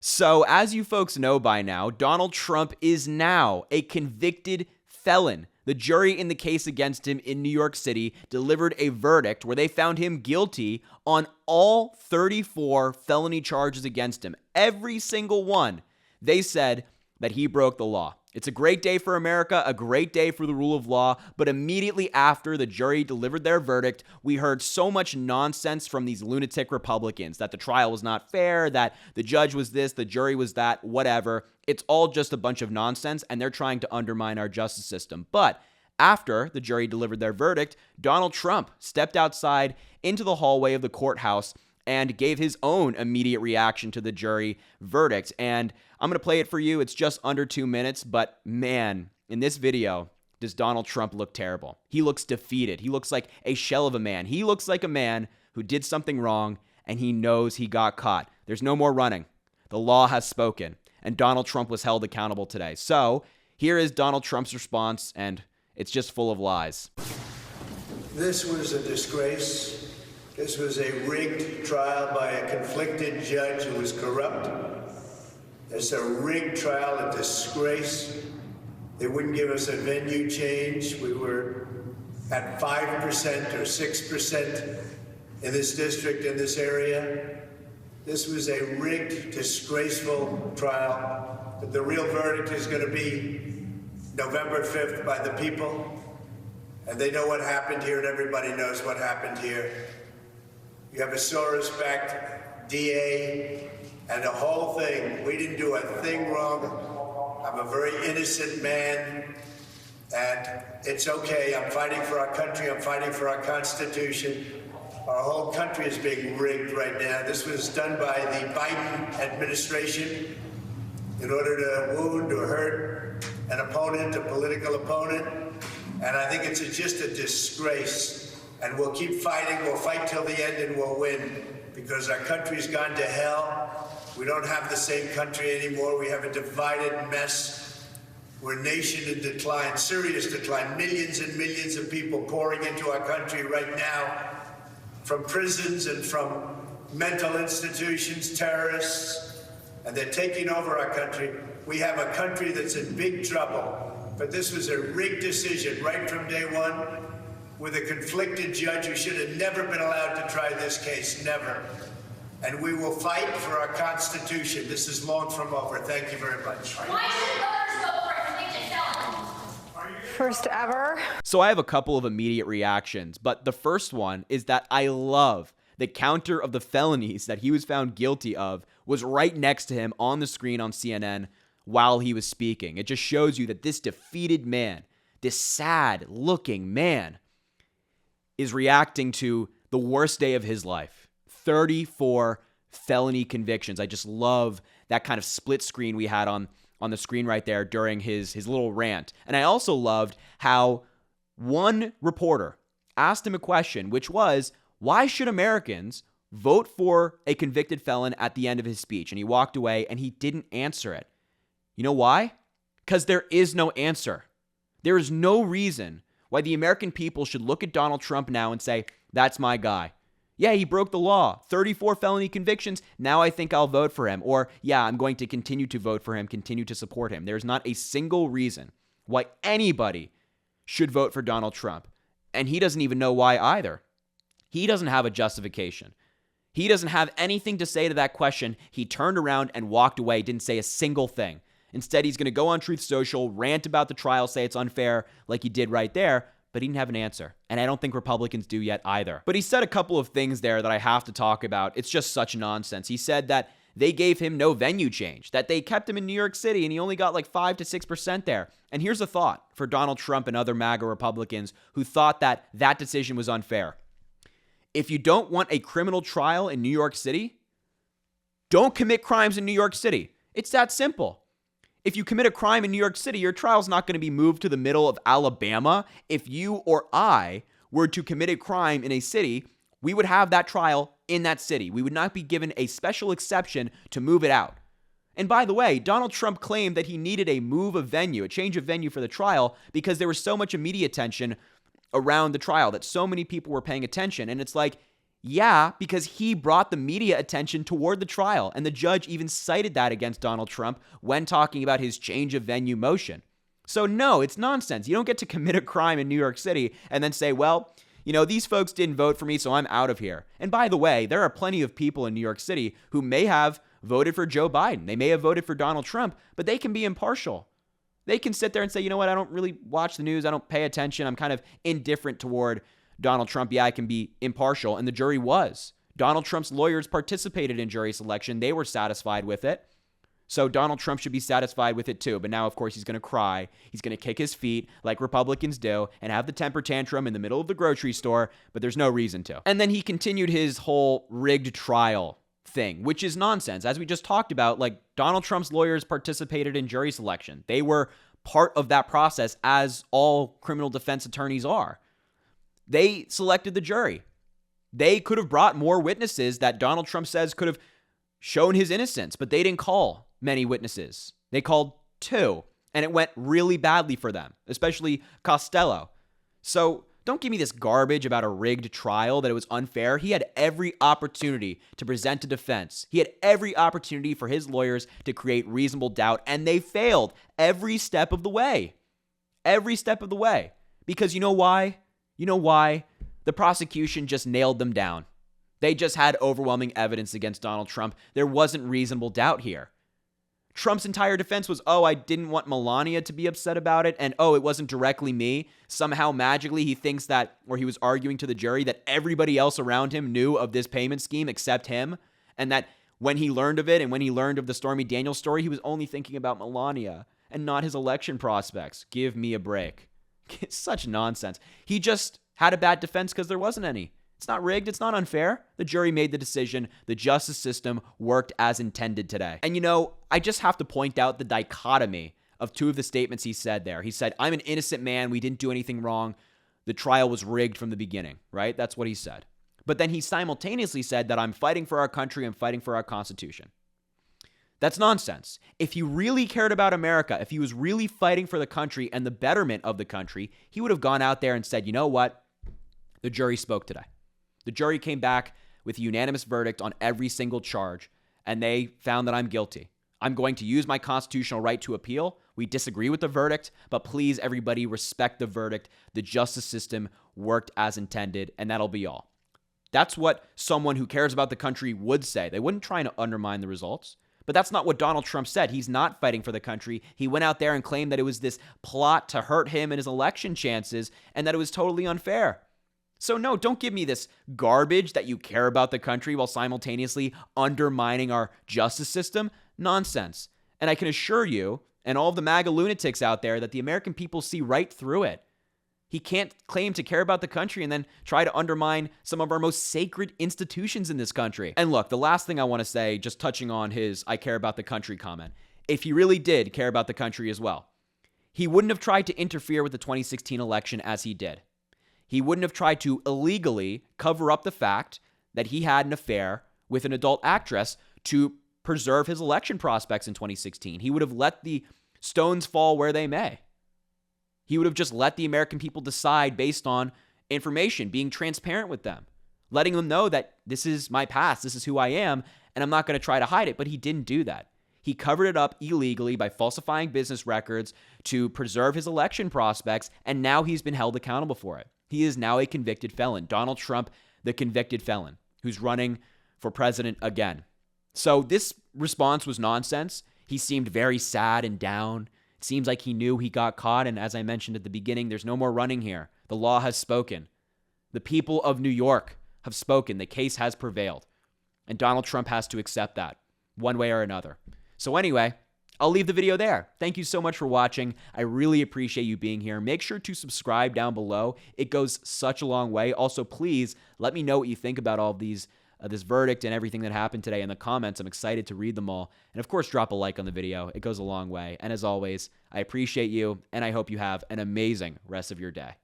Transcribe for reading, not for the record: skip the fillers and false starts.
So, as you folks know by now, Donald Trump is now a convicted felon. The jury in the case against him in New York City delivered a verdict where they found him guilty on all 34 felony charges against him. Every single one. They said that he broke the law. It's a great day for America, a great day for the rule of law, but immediately after the jury delivered their verdict, we heard so much nonsense from these lunatic Republicans that the trial was not fair, that the judge was this, the jury was that, whatever. It's all just a bunch of nonsense, and they're trying to undermine our justice system. But after the jury delivered their verdict, Donald Trump stepped outside into the hallway of the courthouse and gave his own immediate reaction to the jury verdict. And I'm going to play it for you. It's just under 2 minutes, but man, in this video, does Donald Trump look terrible. He looks defeated. He looks like a shell of a man. He looks like a man who did something wrong and he knows he got caught. There's no more running. The law has spoken, and Donald Trump was held accountable today. So here is Donald Trump's response, and it's just full of lies. This was a disgrace. This was a rigged trial by a conflicted judge who was corrupt. It's a rigged trial, a disgrace. They wouldn't give us a venue change. We were at 5% or 6% in this district, in this area. This was a rigged, disgraceful trial. But the real verdict is going to be November 5th by the people. And they know what happened here, and everybody knows what happened here. You have a Soros-backed DA and the whole thing. We didn't do a thing wrong. I'm a very innocent man, and it's okay. I'm fighting for our country. I'm fighting for our Constitution. Our whole country is being rigged right now. This was done by the Biden administration in order to wound or hurt an opponent, a political opponent. And I think it's just a disgrace. And we'll keep fighting. We'll fight till the end, and we'll win, because our country's gone to hell. We don't have the same country anymore. We have a divided mess. We're a nation in decline, serious decline. Millions and millions of people pouring into our country right now from prisons and from mental institutions, terrorists, and they're taking over our country. We have a country that's in big trouble. But this was a rigged decision right from day one, with a conflicted judge who should have never been allowed to try this case, never. And we will fight for our Constitution. This is long from over. Thank you very much. Why should voters vote for a convicted felon? First ever. So I have a couple of immediate reactions, but the first one is that I love the counter of the felonies that he was found guilty of was right next to him on the screen on CNN while he was speaking. It just shows you that this defeated man, this sad-looking man, is reacting to the worst day of his life. 34 felony convictions. I just love that kind of split screen we had on the screen right there during his little rant. And I also loved how one reporter asked him a question, which was, why should Americans vote for a convicted felon at the end of his speech? And he walked away and he didn't answer it. You know why? Because there is no answer. There is no reason why the American people should look at Donald Trump now and say, that's my guy. Yeah, he broke the law. 34 felony convictions. Now I think I'll vote for him. Or, yeah, I'm going to continue to vote for him, continue to support him. There's not a single reason why anybody should vote for Donald Trump. And he doesn't even know why either. He doesn't have a justification. He doesn't have anything to say to that question. He turned around and walked away, didn't say a single thing. Instead, he's going to go on Truth Social, rant about the trial, say it's unfair like he did right there, but he didn't have an answer. And I don't think Republicans do yet either. But he said a couple of things there that I have to talk about. It's just such nonsense. He said that they gave him no venue change, that they kept him in New York City and he only got like 5 to 6% there. And here's a thought for Donald Trump and other MAGA Republicans who thought that that decision was unfair. If you don't want a criminal trial in New York City, don't commit crimes in New York City. It's that simple. If you commit a crime in New York City, your trial's not going to be moved to the middle of Alabama. If you or I were to commit a crime in a city, we would have that trial in that city. We would not be given a special exception to move it out. And by the way, Donald Trump claimed that he needed a move of venue, a change of venue for the trial, because there was so much media attention around the trial, that so many people were paying attention. And it's like, Yeah, because he brought the media attention toward the trial, and the judge even cited that against Donald Trump when talking about his change of venue motion. So no, it's nonsense. You don't get to commit a crime in New York City and then say, well, these folks didn't vote for me, so I'm out of here. And by the way, there are plenty of people in New York City who may have voted for Joe Biden. They may have voted for Donald Trump, but they can be impartial. They can sit there and say, you know what, I don't really watch the news. I don't pay attention. I'm kind of indifferent toward Donald Trump. Yeah, I can be impartial. And the jury was. Donald Trump's lawyers participated in jury selection. They were satisfied with it. So Donald Trump should be satisfied with it too. But now, of course, he's going to cry. He's going to kick his feet like Republicans do and have the temper tantrum in the middle of the grocery store, but there's no reason to. And then he continued his whole rigged trial thing, which is nonsense. As we just talked about, like, Donald Trump's lawyers participated in jury selection. They were part of that process, as all criminal defense attorneys are. They selected the jury. They could have brought more witnesses that Donald Trump says could have shown his innocence, but they didn't call many witnesses. They called 2, and it went really badly for them, especially Costello. So don't give me this garbage about a rigged trial, that it was unfair. He had every opportunity to present a defense. He had every opportunity for his lawyers to create reasonable doubt, and they failed every step of the way. Every step of the way. Because you know why? You know why? The prosecution just nailed them down. They just had overwhelming evidence against Donald Trump. There wasn't reasonable doubt here. Trump's entire defense was, oh, I didn't want Melania to be upset about it, and oh, it wasn't directly me. Somehow, magically, he thinks that, or he was arguing to the jury, that everybody else around him knew of this payment scheme except him, and that when he learned of it and when he learned of the Stormy Daniels story, he was only thinking about Melania and not his election prospects. Give me a break. It's such nonsense. He just had a bad defense because there wasn't any. It's not rigged. It's not unfair. The jury made the decision. The justice system worked as intended today. And I just have to point out the dichotomy of 2 of the statements he said there. He said, I'm an innocent man. We didn't do anything wrong. The trial was rigged from the beginning, right? That's what he said. But then he simultaneously said that I'm fighting for our country. I'm fighting for our Constitution. That's nonsense. If he really cared about America, if he was really fighting for the country and the betterment of the country, he would have gone out there and said, you know what? The jury spoke today. The jury came back with a unanimous verdict on every single charge, and they found that I'm guilty. I'm going to use my constitutional right to appeal. We disagree with the verdict, but please, everybody, respect the verdict. The justice system worked as intended, and that'll be all. That's what someone who cares about the country would say. They wouldn't try to undermine the results. But that's not what Donald Trump said. He's not fighting for the country. He went out there and claimed that it was this plot to hurt him and his election chances, and that it was totally unfair. So no, don't give me this garbage that you care about the country while simultaneously undermining our justice system. Nonsense. And I can assure you, and all of the MAGA lunatics out there, that the American people see right through it. He can't claim to care about the country and then try to undermine some of our most sacred institutions in this country. And look, the last thing I want to say, just touching on his I care about the country comment, if he really did care about the country as well, he wouldn't have tried to interfere with the 2016 election as he did. He wouldn't have tried to illegally cover up the fact that he had an affair with an adult actress to preserve his election prospects in 2016. He would have let the stones fall where they may. He would have just let the American people decide based on information, being transparent with them, letting them know that this is my past, this is who I am, and I'm not going to try to hide it. But he didn't do that. He covered it up illegally by falsifying business records to preserve his election prospects, and now he's been held accountable for it. He is now a convicted felon. Donald Trump, the convicted felon, who's running for president again. So this response was nonsense. He seemed very sad and down. It seems like he knew he got caught, and as I mentioned at the beginning, there's no more running here. The law has spoken. The people of New York have spoken. The case has prevailed, and Donald Trump has to accept that one way or another. So anyway, I'll leave the video there. Thank you so much for watching. I really appreciate you being here. Make sure to subscribe down below. It goes such a long way. Also, please let me know what you think about all of these, this verdict and everything that happened today in the comments. I'm excited to read them all. And of course, drop a like on the video. It goes a long way. And as always, I appreciate you, and I hope you have an amazing rest of your day.